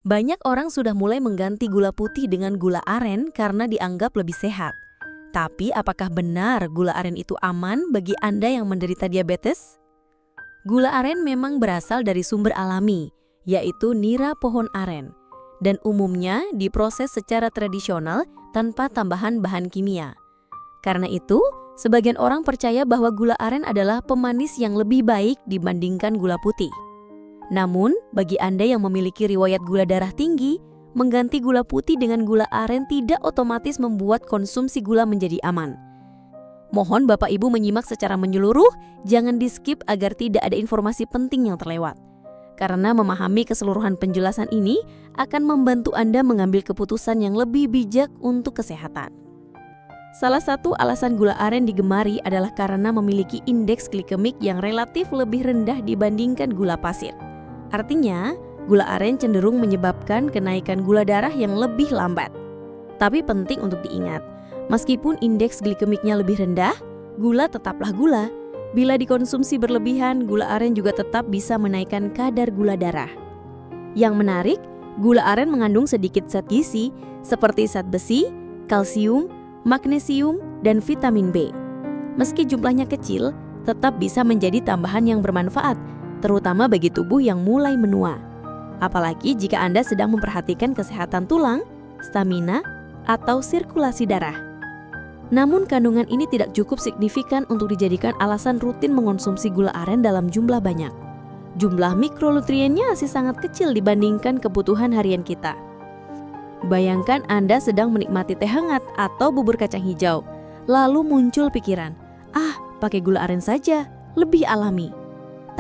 Banyak orang sudah mulai mengganti gula putih dengan gula aren karena dianggap lebih sehat. Tapi apakah benar gula aren itu aman bagi Anda yang menderita diabetes? Gula aren memang berasal dari sumber alami, yaitu nira pohon aren, dan umumnya diproses secara tradisional tanpa tambahan bahan kimia. Karena itu, sebagian orang percaya bahwa gula aren adalah pemanis yang lebih baik dibandingkan gula putih. Namun, bagi Anda yang memiliki riwayat gula darah tinggi, mengganti gula putih dengan gula aren tidak otomatis membuat konsumsi gula menjadi aman. Mohon Bapak Ibu menyimak secara menyeluruh, jangan di-skip agar tidak ada informasi penting yang terlewat. Karena memahami keseluruhan penjelasan ini akan membantu Anda mengambil keputusan yang lebih bijak untuk kesehatan. Salah satu alasan gula aren digemari adalah karena memiliki indeks glikemik yang relatif lebih rendah dibandingkan gula pasir. Artinya, gula aren cenderung menyebabkan kenaikan gula darah yang lebih lambat. Tapi penting untuk diingat, meskipun indeks glikemiknya lebih rendah, gula tetaplah gula. Bila dikonsumsi berlebihan, gula aren juga tetap bisa menaikkan kadar gula darah. Yang menarik, gula aren mengandung sedikit zat gizi seperti zat besi, kalsium, magnesium, dan vitamin B. Meski jumlahnya kecil, tetap bisa menjadi tambahan yang bermanfaat, terutama bagi tubuh yang mulai menua. Apalagi jika Anda sedang memperhatikan kesehatan tulang, stamina, atau sirkulasi darah. Namun kandungan ini tidak cukup signifikan untuk dijadikan alasan rutin mengonsumsi gula aren dalam jumlah banyak. Jumlah mikronutriennya masih sangat kecil dibandingkan kebutuhan harian kita. Bayangkan Anda sedang menikmati teh hangat atau bubur kacang hijau, lalu muncul pikiran, pakai gula aren saja, lebih alami.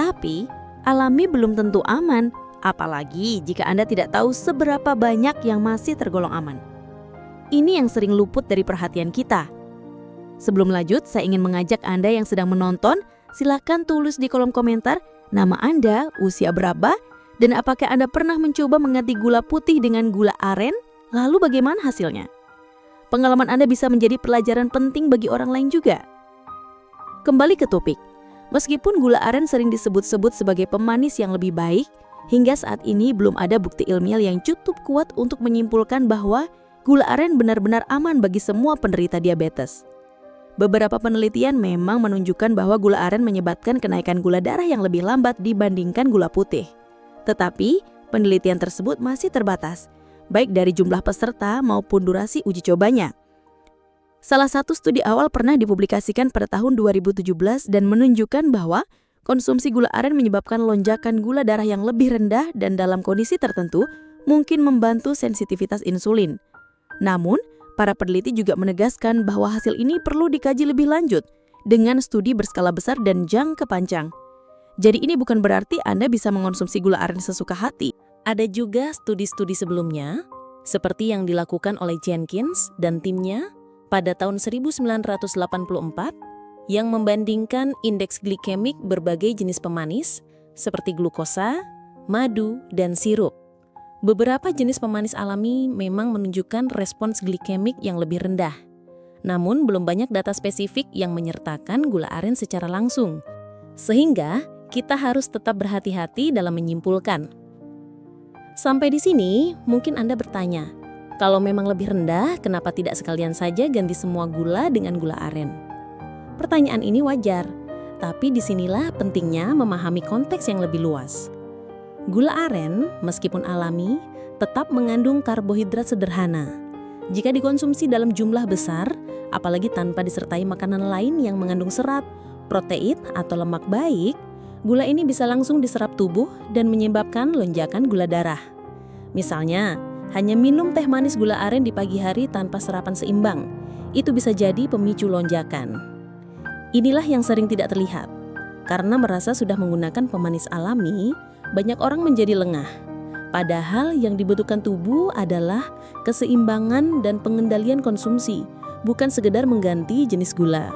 Tapi, alami belum tentu aman, apalagi jika Anda tidak tahu seberapa banyak yang masih tergolong aman. Ini yang sering luput dari perhatian kita. Sebelum lanjut, saya ingin mengajak Anda yang sedang menonton, silakan tulis di kolom komentar nama Anda, usia berapa, dan apakah Anda pernah mencoba mengganti gula putih dengan gula aren, lalu bagaimana hasilnya? Pengalaman Anda bisa menjadi pelajaran penting bagi orang lain juga. Kembali ke topik. Meskipun gula aren sering disebut-sebut sebagai pemanis yang lebih baik, hingga saat ini belum ada bukti ilmiah yang cukup kuat untuk menyimpulkan bahwa gula aren benar-benar aman bagi semua penderita diabetes. Beberapa penelitian memang menunjukkan bahwa gula aren menyebabkan kenaikan gula darah yang lebih lambat dibandingkan gula putih. Tetapi, penelitian tersebut masih terbatas, baik dari jumlah peserta maupun durasi uji cobanya. Salah satu studi awal pernah dipublikasikan pada tahun 2017 dan menunjukkan bahwa konsumsi gula aren menyebabkan lonjakan gula darah yang lebih rendah dan dalam kondisi tertentu mungkin membantu sensitivitas insulin. Namun, para peneliti juga menegaskan bahwa hasil ini perlu dikaji lebih lanjut dengan studi berskala besar dan jangka panjang. Jadi ini bukan berarti Anda bisa mengonsumsi gula aren sesuka hati. Ada juga studi-studi sebelumnya, seperti yang dilakukan oleh Jenkins dan timnya pada tahun 1984 yang membandingkan indeks glikemik berbagai jenis pemanis seperti glukosa, madu, dan sirup. Beberapa jenis pemanis alami memang menunjukkan respons glikemik yang lebih rendah. Namun belum banyak data spesifik yang menyertakan gula aren secara langsung. Sehingga kita harus tetap berhati-hati dalam menyimpulkan. Sampai di sini mungkin Anda bertanya, kalau memang lebih rendah, kenapa tidak sekalian saja ganti semua gula dengan gula aren? Pertanyaan ini wajar, tapi disinilah pentingnya memahami konteks yang lebih luas. Gula aren, meskipun alami, tetap mengandung karbohidrat sederhana. Jika dikonsumsi dalam jumlah besar, apalagi tanpa disertai makanan lain yang mengandung serat, protein, atau lemak baik, gula ini bisa langsung diserap tubuh dan menyebabkan lonjakan gula darah. Misalnya, hanya minum teh manis gula aren di pagi hari tanpa sarapan seimbang, itu bisa jadi pemicu lonjakan. Inilah yang sering tidak terlihat. Karena merasa sudah menggunakan pemanis alami, banyak orang menjadi lengah. Padahal yang dibutuhkan tubuh adalah keseimbangan dan pengendalian konsumsi, bukan sekedar mengganti jenis gula.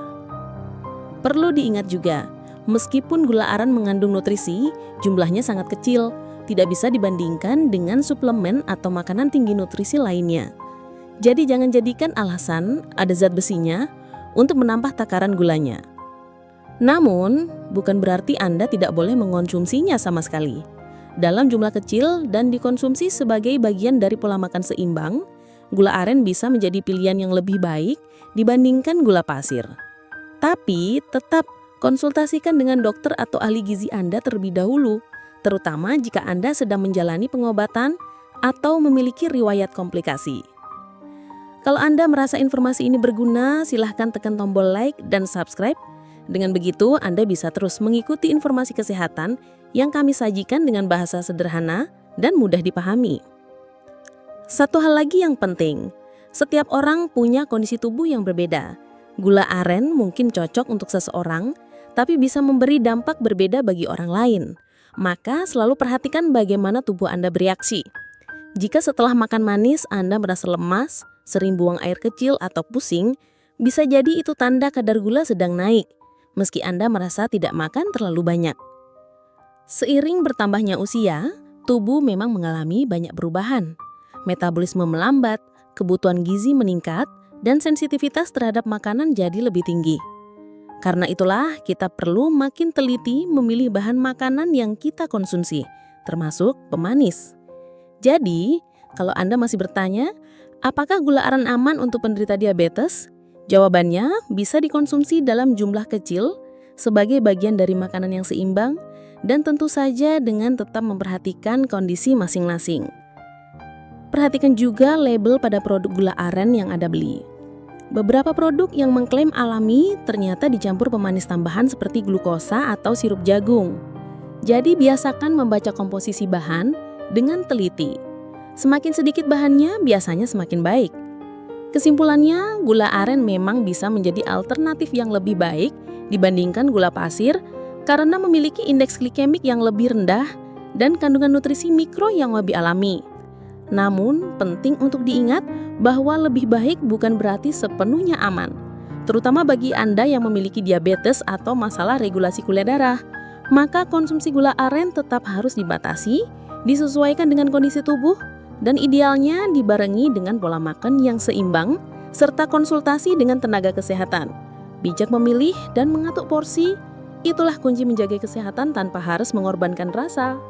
Perlu diingat juga, meskipun gula aren mengandung nutrisi, jumlahnya sangat kecil, tidak bisa dibandingkan dengan suplemen atau makanan tinggi nutrisi lainnya. Jadi jangan jadikan alasan ada zat besinya untuk menambah takaran gulanya. Namun, bukan berarti Anda tidak boleh mengonsumsinya sama sekali. dalam jumlah kecil dan dikonsumsi sebagai bagian dari pola makan seimbang, gula aren bisa menjadi pilihan yang lebih baik dibandingkan gula pasir. Tapi tetap konsultasikan dengan dokter atau ahli gizi Anda terlebih dahulu, terutama jika Anda sedang menjalani pengobatan atau memiliki riwayat komplikasi. Kalau Anda merasa informasi ini berguna, silahkan tekan tombol like dan subscribe. Dengan begitu, Anda bisa terus mengikuti informasi kesehatan yang kami sajikan dengan bahasa sederhana dan mudah dipahami. Satu hal lagi yang penting, setiap orang punya kondisi tubuh yang berbeda. Gula aren mungkin cocok untuk seseorang, tapi bisa memberi dampak berbeda bagi orang lain. Maka selalu perhatikan bagaimana tubuh Anda bereaksi. Jika setelah makan manis Anda merasa lemas, sering buang air kecil atau pusing, bisa jadi itu tanda kadar gula sedang naik, meski Anda merasa tidak makan terlalu banyak. Seiring bertambahnya usia, tubuh memang mengalami banyak perubahan. Metabolisme melambat, kebutuhan gizi meningkat, dan sensitivitas terhadap makanan jadi lebih tinggi. Karena itulah kita perlu makin teliti memilih bahan makanan yang kita konsumsi, termasuk pemanis. Jadi, kalau Anda masih bertanya, apakah gula aren aman untuk penderita diabetes? Jawabannya bisa dikonsumsi dalam jumlah kecil sebagai bagian dari makanan yang seimbang dan tentu saja dengan tetap memperhatikan kondisi masing-masing. Perhatikan juga label pada produk gula aren yang Anda beli. Beberapa produk yang mengklaim alami ternyata dicampur pemanis tambahan seperti glukosa atau sirup jagung. Jadi biasakan membaca komposisi bahan dengan teliti. Semakin sedikit bahannya, biasanya semakin baik. Kesimpulannya, gula aren memang bisa menjadi alternatif yang lebih baik dibandingkan gula pasir karena memiliki indeks glikemik yang lebih rendah dan kandungan nutrisi mikro yang lebih alami. Namun, penting untuk diingat bahwa lebih baik bukan berarti sepenuhnya aman, terutama bagi Anda yang memiliki diabetes atau masalah regulasi gula darah. Maka konsumsi gula aren tetap harus dibatasi, disesuaikan dengan kondisi tubuh, dan idealnya dibarengi dengan pola makan yang seimbang, serta konsultasi dengan tenaga kesehatan. Bijak memilih dan mengatur porsi, itulah kunci menjaga kesehatan tanpa harus mengorbankan rasa.